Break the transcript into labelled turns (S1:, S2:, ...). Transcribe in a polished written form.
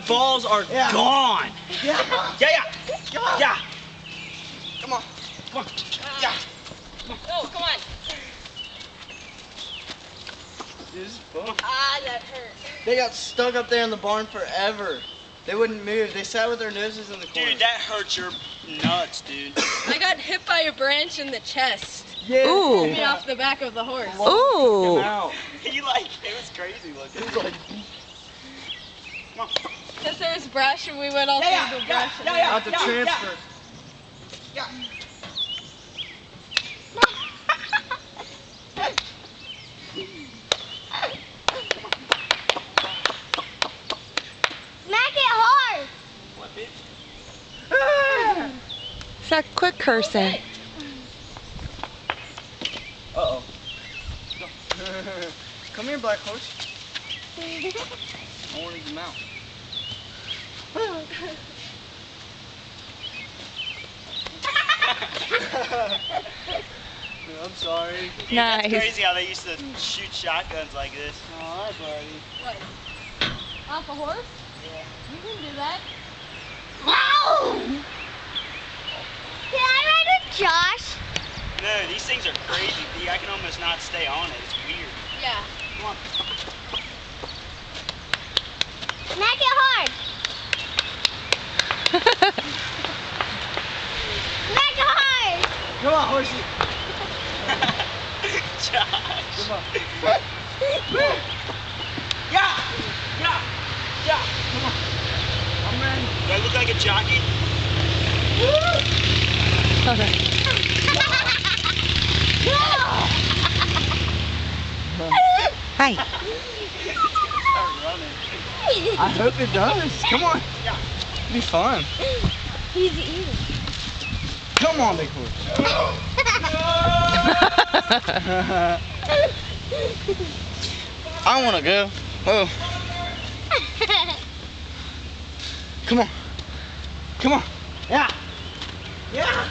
S1: balls are gone.
S2: Yeah.
S1: Yeah.
S2: Come on.
S1: Yeah.
S2: Come on.
S1: Come on. Yeah.
S3: Oh, come on.
S2: Dude, this is fun.
S3: Ah, that hurt.
S2: They got stuck up there in the barn forever. They wouldn't move. They sat with their noses in the corner.
S1: Dude, that hurts your nuts, dude.
S3: I got hit by a branch in the chest.
S2: Yeah.
S4: Ooh.
S3: Hit me off the back of the horse.
S4: Ooh.
S2: Out.
S1: He like, it was crazy looking.
S2: It was like,
S1: Come on.
S3: Because there was brush and we went all through the brush. and
S2: out the transfer.
S5: Smack it hard.
S1: What, bitch?
S4: Zach, quit cursing.
S2: Uh-oh. Come here, black horse. I want to eat him out. I'm sorry.
S1: Dude, that's
S4: Nice.
S1: crazy how they used to shoot shotguns like this.
S2: Oh, hi, buddy.
S3: What? Off a horse?
S1: Yeah.
S3: You can do that.
S5: Wow. Can I ride with Josh?
S1: No, these things are crazy, D. I can almost not stay on it. It's weird.
S3: Yeah.
S1: Come on.
S5: Smack it hard. Smack it hard.
S2: Come on, horsey.
S1: Josh.
S2: Come on.
S1: Yeah. Yeah. Yeah.
S2: Come on. I'm ready.
S1: Do I look like a jockey?
S4: Hi.
S1: Start running.
S2: I hope it does. Come on.
S1: Yeah.
S2: It'll be fun.
S5: He's eating.
S2: Come on, big horse. I want to go. Oh. Come on. Come on. Yeah. Yeah.